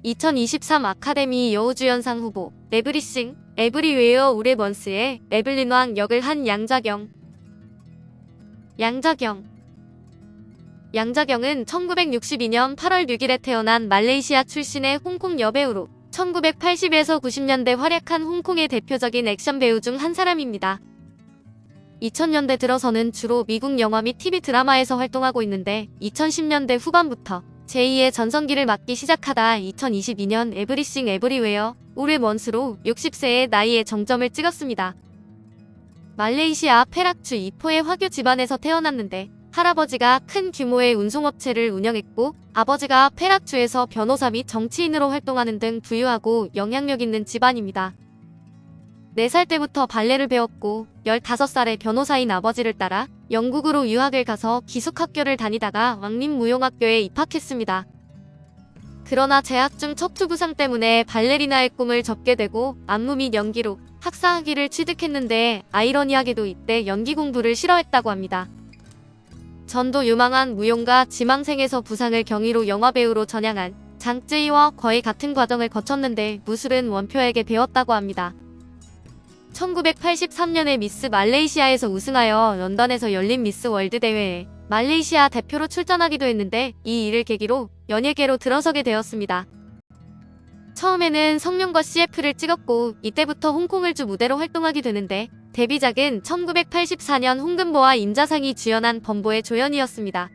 2023 아카데미 여우주연상 후보 에브리싱, 에브리웨어 우레먼스의 에블린 왕 역을 한 양자경. 양자경은 1962년 8월 6일에 태어난 말레이시아 출신의 홍콩 여배우로 1980에서 90년대 활약한 홍콩의 대표적인 액션 배우 중 한 사람입니다. 2000년대 들어서는 주로 미국 영화 및 TV 드라마에서 활동하고 있는데 2010년대 후반부터 제2의 전성기를 맞기 시작하다 2022년 에브리싱 에브리웨어 우레먼스로 60세의 나이에 정점을 찍었습니다. 말레이시아 페락주 이포의 화교 집안에서 태어났는데 할아버지가 큰 규모의 운송업체를 운영했고 아버지가 페락주에서 변호사 및 정치인으로 활동하는 등 부유하고 영향력 있는 집안입니다. 4살 때부터 발레를 배웠고 15살에 변호사인 아버지를 따라 영국으로 유학을 가서 기숙학교를 다니다가 왕립무용학교에 입학했습니다. 그러나 재학 중 척추 부상 때문에 발레리나의 꿈을 접게 되고 안무 및 연기로 학사학위를 취득했는데 아이러니하게도 이때 연기 공부를 싫어했다고 합니다. 전도 유망한 무용가 지망생에서 부상을 경위로 영화배우로 전향한 장쯔이와 거의 같은 과정을 거쳤는데 무술은 원표에게 배웠다고 합니다. 1983년에 미스 말레이시아에서 우승하여 런던에서 열린 미스 월드 대회에 말레이시아 대표로 출전하기도 했는데 이 일을 계기로 연예계로 들어서게 되었습니다. 처음에는 성룡과 CF를 찍었고 이때부터 홍콩을 주 무대로 활동하게 되는데 데뷔작은 1984년 홍금보와 임자상이 주연한 범보의 조연이었습니다.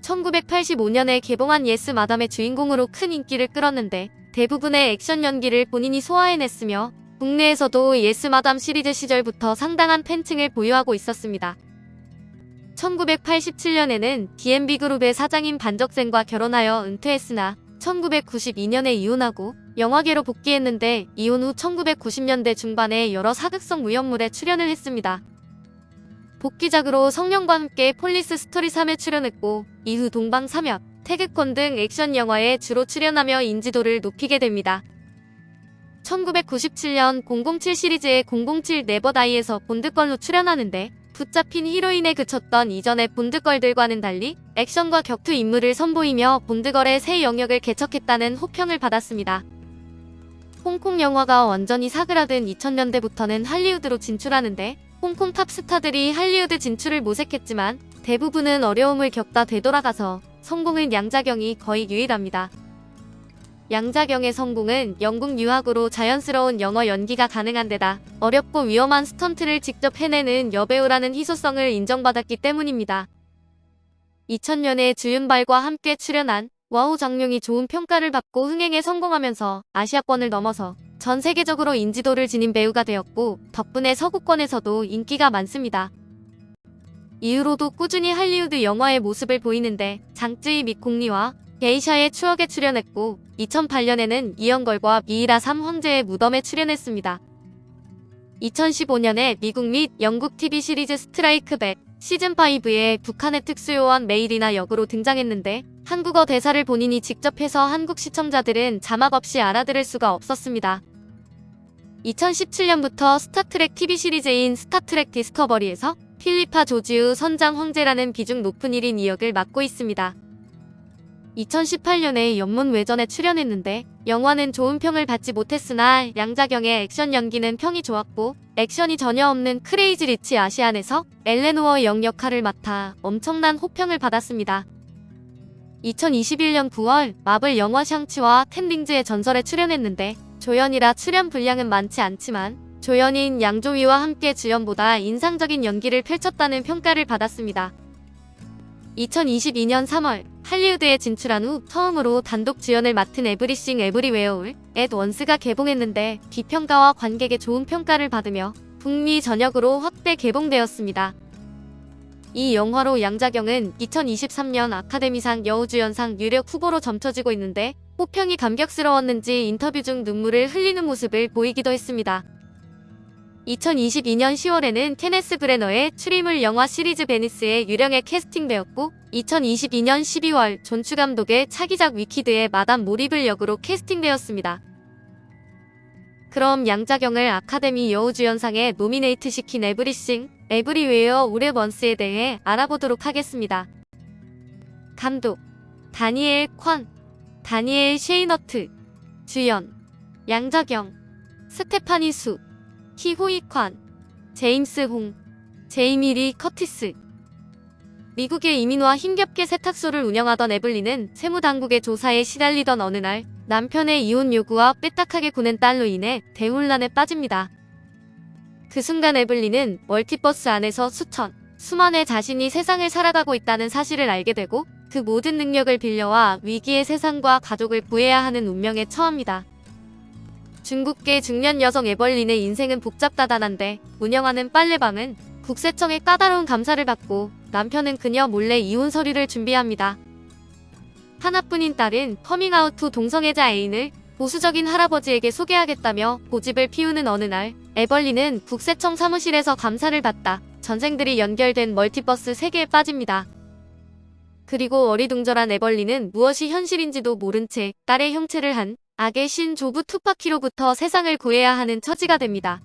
1985년에 개봉한 예스 마담의 주인공으로 큰 인기를 끌었는데 대부분의 액션 연기를 본인이 소화해냈으며 국내에서도 예스 마담 시리즈 시절부터 상당한 팬층을 보유하고 있었습니다. 1987년에는 D&B 그룹의 사장인 반적센과 결혼하여 은퇴했으나 1992년에 이혼하고 영화계로 복귀했는데 이혼 후 1990년대 중반에 여러 사극성 무협물에 출연을 했습니다. 복귀작으로 성룡과 함께 폴리스 스토리 3에 출연했고 이후 동방사면, 태극권 등 액션 영화에 주로 출연하며 인지도를 높이게 됩니다. 1997년 007 시리즈의 007 네버다이에서 본드걸로 출연하는데 붙잡힌 히로인에 그쳤던 이전의 본드걸들과는 달리 액션과 격투 인물을 선보이며 본드걸의 새 영역을 개척했다는 호평을 받았습니다. 홍콩 영화가 완전히 사그라든 2000년대부터는 할리우드로 진출하는데 홍콩 탑스타들이 할리우드 진출을 모색했지만 대부분은 어려움을 겪다 되돌아가서 성공한 양자경이 거의 유일합니다. 양자경의 성공은 영국 유학으로 자연스러운 영어 연기가 가능한 데다 어렵고 위험한 스턴트를 직접 해내는 여배우라는 희소성을 인정받았기 때문입니다. 2000년에 주윤발과 함께 출연한 와우 장룡이 좋은 평가를 받고 흥행에 성공하면서 아시아권을 넘어서 전 세계적으로 인지도를 지닌 배우가 되었고 덕분에 서구권에서도 인기가 많습니다. 이후로도 꾸준히 할리우드 영화의 모습을 보이는데 장쯔이 및 공리와 게이샤의 추억에 출연했고 2008년에는 이영걸과 미이라 3황제의 무덤에 출연했습니다. 2015년에 미국 및 영국 TV 시리즈 스트라이크 백 시즌5에 북한의 특수요원 메이리나 역으로 등장했는데 한국어 대사를 본인이 직접 해서 한국 시청자들은 자막 없이 알아들을 수가 없었습니다. 2017년부터 스타트렉 TV 시리즈인 스타트렉 디스커버리에서 필리파 조지우 선장 황제라는 비중 높은 1인 2역을 맡고 있습니다. 2018년에 연문 외전에 출연했는데 영화는 좋은 평을 받지 못했으나 양자경의 액션 연기는 평이 좋았고 액션이 전혀 없는 크레이지 리치 아시안에서 엘레노어 영 역할을 맡아 엄청난 호평을 받았습니다. 2021년 9월 마블 영화 샹치와 템링즈의 전설에 출연했는데 조연이라 출연 분량은 많지 않지만 조연인 양조위와 함께 주연보다 인상적인 연기를 펼쳤다는 평가를 받았습니다. 2022년 3월 할리우드에 진출한 후 처음으로 단독 주연을 맡은 에브리싱 에브리웨어 앳 원스가 개봉했는데 비평가와 관객의 좋은 평가를 받으며 북미 전역으로 확대 개봉되었습니다. 이 영화로 양자경은 2023년 아카데미상 여우주연상 유력 후보로 점쳐지고 있는데 호평이 감격스러웠는지 인터뷰 중 눈물을 흘리는 모습을 보이기도 했습니다. 2022년 10월에는 케네스 브래너의 추리물 영화 시리즈 베니스의 유령에 캐스팅되었고 2022년 12월 존추 감독의 차기작 위키드의 마담 모리블 역으로 캐스팅되었습니다. 그럼 양자경을 아카데미 여우주연상에 노미네이트 시킨 에브리싱, 에브리웨어 우레먼스에 대해 알아보도록 하겠습니다. 감독 다니엘 콘, 다니엘 쉐이너트, 주연, 양자경, 스테파니 수, 키호이 관, 제임스 홍, 제이미 리 커티스. 미국의 이민호와 힘겹게 세탁소를 운영하던 에블린은 세무당국의 조사에 시달리던 어느 날 남편의 이혼 요구와 삐딱하게 구는 딸로 인해 대혼란에 빠집니다. 그 순간 에블린은 멀티버스 안에서 수만의 자신이 세상을 살아가고 있다는 사실을 알게 되고 그 모든 능력을 빌려와 위기의 세상과 가족을 구해야 하는 운명에 처합니다. 중국계 중년 여성 에벌린의 인생은 복잡다단한데 운영하는 빨래방은 국세청의 까다로운 감사를 받고 남편은 그녀 몰래 이혼 서류를 준비합니다. 하나뿐인 딸은 커밍아웃 후 동성애자 애인을 보수적인 할아버지에게 소개하겠다며 고집을 피우는 어느 날 에벌린은 국세청 사무실에서 감사를 받다 전생들이 연결된 멀티버스 세계에 빠집니다. 그리고 어리둥절한 에벌린은 무엇이 현실인지도 모른 채 딸의 형체를 한 악의 신 조부 투파키로부터 세상을 구해야 하는 처지가 됩니다.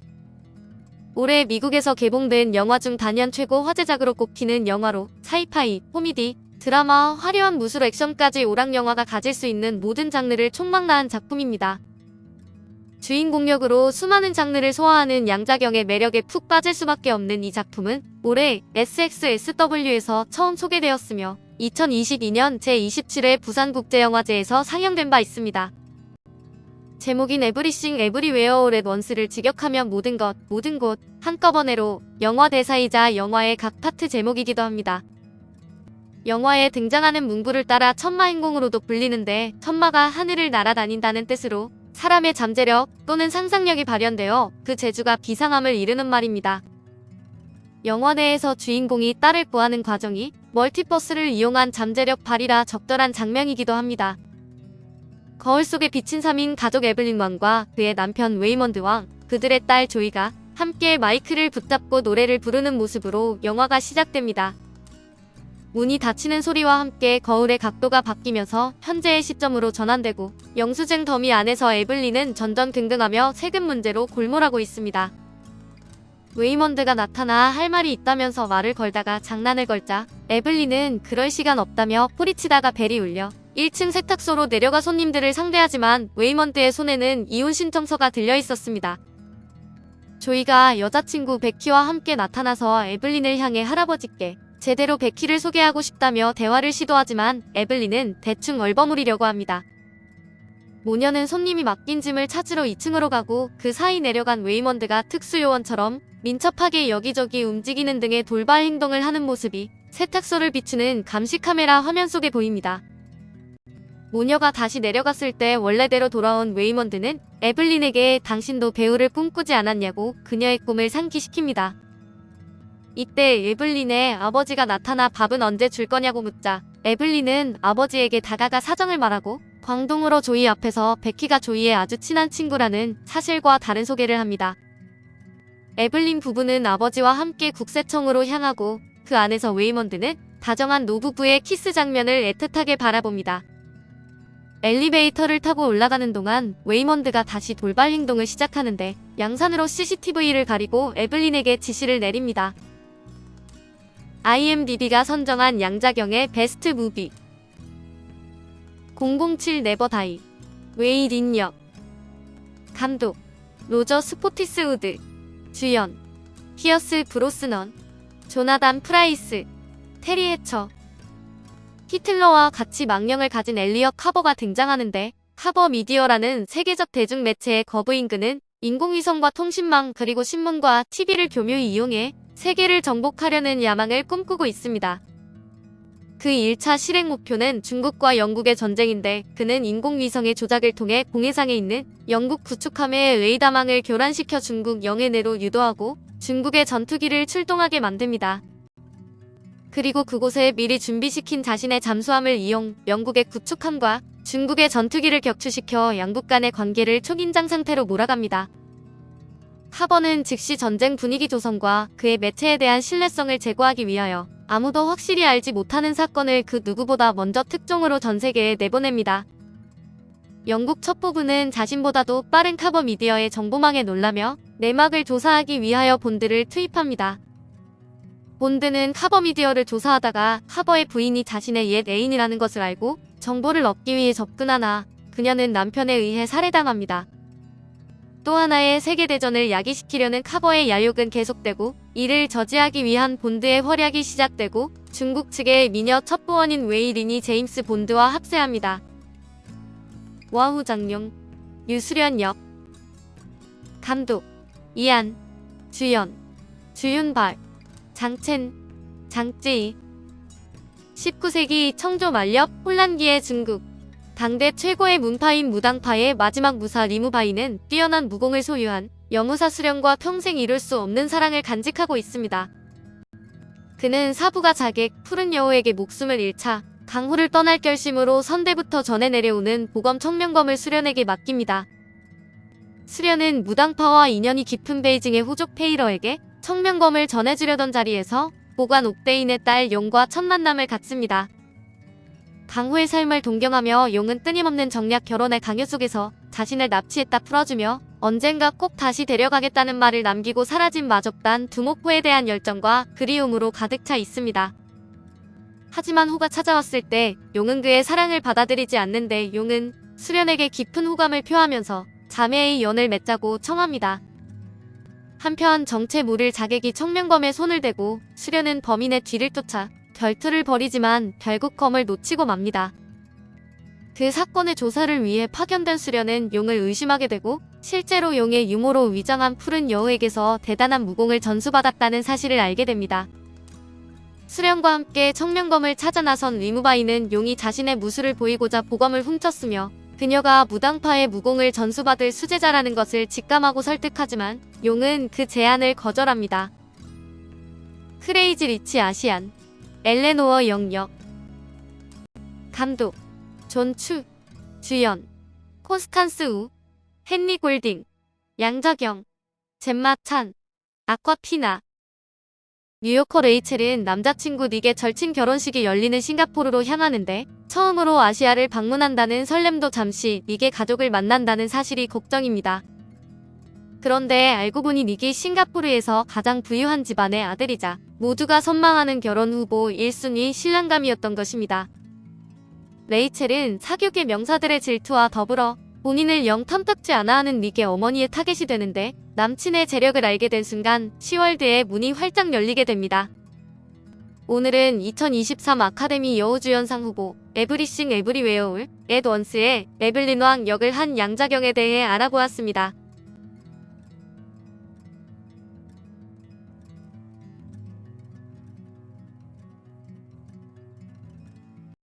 올해 미국에서 개봉된 영화 중 단연 최고 화제작으로 꼽히는 영화로 사이파이, 코미디, 드라마, 화려한 무술 액션까지 오락영화가 가질 수 있는 모든 장르를 총망라한 작품입니다. 주인공 역으로 수많은 장르를 소화하는 양자경의 매력에 푹 빠질 수밖에 없는 이 작품은 올해 SXSW에서 처음 소개되었으며 2022년 제27회 부산국제영화제에서 상영된 바 있습니다. 제목인 에브리싱 에브리웨어 올 앳 원스를 직역하면 모든 것, 모든 곳, 한꺼번에로 영화 대사이자 영화의 각 파트 제목이기도 합니다. 영화에 등장하는 문구를 따라 천마행공으로도 불리는데 천마가 하늘을 날아다닌다는 뜻으로 사람의 잠재력 또는 상상력이 발현되어 그 재주가 비상함을 이루는 말입니다. 영화 내에서 주인공이 딸을 구하는 과정이 멀티버스를 이용한 잠재력 발휘라 적절한 장면이기도 합니다. 거울 속에 비친 3인 가족 에블린 왕과 그의 남편 웨이먼드 왕, 그들의 딸 조이가 함께 마이크를 붙잡고 노래를 부르는 모습으로 영화가 시작됩니다. 문이 닫히는 소리와 함께 거울의 각도가 바뀌면서 현재의 시점으로 전환되고 영수증 더미 안에서 에블린은 전전긍긍하며 세금 문제로 골몰하고 있습니다. 웨이먼드가 나타나 할 말이 있다면서 말을 걸다가 장난을 걸자 에블린은 그럴 시간 없다며 뿌리치다가 벨이 울려 1층 세탁소로 내려가 손님들을 상대하지만 웨이먼드의 손에는 이혼 신청서가 들려 있었습니다. 조이가 여자친구 베키와 함께 나타나서 에블린을 향해 할아버지께 제대로 베키를 소개하고 싶다며 대화를 시도하지만 에블린은 대충 얼버무리려고 합니다. 모녀는 손님이 맡긴 짐을 찾으러 2층으로 가고 그 사이 내려간 웨이먼드가 특수요원처럼 민첩하게 여기저기 움직이는 등의 돌발 행동을 하는 모습이 세탁소를 비추는 감시카메라 화면 속에 보입니다. 모녀가 다시 내려갔을 때 원래대로 돌아온 웨이먼드는 에블린에게 당신도 배우를 꿈꾸지 않았냐고 그녀의 꿈을 상기시킵니다. 이때 에블린의 아버지가 나타나 밥은 언제 줄 거냐고 묻자 에블린은 아버지에게 다가가 사정을 말하고 광동으로 조이 앞에서 베키가 조이의 아주 친한 친구라는 사실과 다른 소개를 합니다. 에블린 부부는 아버지와 함께 국세청으로 향하고 그 안에서 웨이먼드는 다정한 노부부의 키스 장면을 애틋하게 바라봅니다. 엘리베이터를 타고 올라가는 동안 웨이먼드가 다시 돌발 행동을 시작하는데 양산으로 CCTV를 가리고 에블린에게 지시를 내립니다. IMDb가 선정한 양자경의 베스트 무비 007 네버 다이 웨이 린역 감독 로저 스포티스우드 주연 피어스 브로스넌 조나단 프라이스 테리 해처 히틀러와 같이 망령을 가진 엘리엇 카버가 등장하는데 카버 미디어라는 세계적 대중매체의 거부인 그는 인공위성과 통신망 그리고 신문과 TV를 교묘히 이용해 세계를 정복하려는 야망을 꿈꾸고 있습니다. 그 1차 실행 목표는 중국과 영국의 전쟁인데 그는 인공위성의 조작을 통해 공해상에 있는 영국 구축함의 레이더망을 교란시켜 중국 영해 내로 유도하고 중국의 전투기를 출동하게 만듭니다. 그리고 그곳에 미리 준비시킨 자신의 잠수함을 이용 영국의 구축함과 중국의 전투기를 격추시켜 양국 간의 관계를 초긴장 상태로 몰아갑니다. 카버는 즉시 전쟁 분위기 조성과 그의 매체에 대한 신뢰성을 제고하기 위하여 아무도 확실히 알지 못하는 사건을 그 누구보다 먼저 특종으로 전 세계에 내보냅니다. 영국 첩보부는 자신보다도 빠른 카버 미디어의 정보망에 놀라며 내막을 조사하기 위하여 본드를 투입합니다. 본드는 카버 미디어를 조사하다가 카버의 부인이 자신의 옛 애인이라는 것을 알고 정보를 얻기 위해 접근하나 그녀는 남편에 의해 살해당합니다. 또 하나의 세계대전을 야기시키려는 카버의 야욕은 계속되고 이를 저지하기 위한 본드의 활약이 시작되고 중국 측의 미녀 첩보원인 웨이린이 제임스 본드와 합세합니다. 와우 장룡, 유수련 역, 감독, 이안, 주연, 주윤발, 장첸, 장쯔이. 19세기 청조 말렵 혼란기의 중국. 당대 최고의 문파인 무당파의 마지막 무사 리무바이는 뛰어난 무공을 소유한 여무사 수령과 평생 이룰 수 없는 사랑을 간직하고 있습니다. 그는 사부가 자객 푸른 여우에게 목숨을 잃자 강호를 떠날 결심으로 선대부터 전해 내려오는 보검 청명검을 수련에게 맡깁니다. 수련은 무당파와 인연이 깊은 베이징의 호족 페이러에게 청명검을 전해주려던 자리에서 보관 옥대인의 딸 용과 첫 만남을 갖습니다. 강호의 삶을 동경하며 용은 끊임없는 정략 결혼의 강요 속에서 자신을 납치했다 풀어주며 언젠가 꼭 다시 데려가겠다는 말을 남기고 사라진 마적단 두목호에 대한 열정과 그리움으로 가득 차 있습니다. 하지만 호가 찾아왔을 때 용은 그의 사랑을 받아들이지 않는데 용은 수련에게 깊은 호감을 표하면서 자매의 연을 맺자고 청합니다. 한편 정체 모를 자객이 청명검에 손을 대고 수련은 범인의 뒤를 쫓아 결투를 벌이지만 결국 검을 놓치고 맙니다. 그 사건의 조사를 위해 파견된 수련은 용을 의심하게 되고 실제로 용의 유모로 위장한 푸른 여우에게서 대단한 무공을 전수받았다는 사실을 알게 됩니다. 수련과 함께 청명검을 찾아 나선 리무바이는 용이 자신의 무술을 보이고자 보검을 훔쳤으며 그녀가 무당파의 무공을 전수받을 수제자라는 것을 직감하고 설득하지만 용은 그 제안을 거절합니다. 크레이지 리치 아시안, 엘레노어 영역. 감독 존 추, 주연 콘스탄스 우, 헨리 골딩, 양저경, 젬마 찬, 아ኳ피나. 뉴요커 레이첼은 남자친구 닉의 절친 결혼식이 열리는 싱가포르로 향하는데 처음으로 아시아를 방문한다는 설렘도 잠시 닉의 가족을 만난다는 사실이 걱정입니다. 그런데 알고 보니 닉이 싱가포르에서 가장 부유한 집안의 아들이자 모두가 선망하는 결혼 후보 1순위 신랑감이었던 것입니다. 레이첼은 사교계 명사들의 질투와 더불어 본인을 영 탐탁지 않아 하는 닉의 어머니의 타겟이 되는데 남친의 재력을 알게 된 순간 시월드의 문이 활짝 열리게 됩니다. 오늘은 2023 아카데미 여우주연상 후보 에브리싱 에브리웨어 올 앳 원스의 에블린 왕 역을 한 양자경에 대해 알아보았습니다.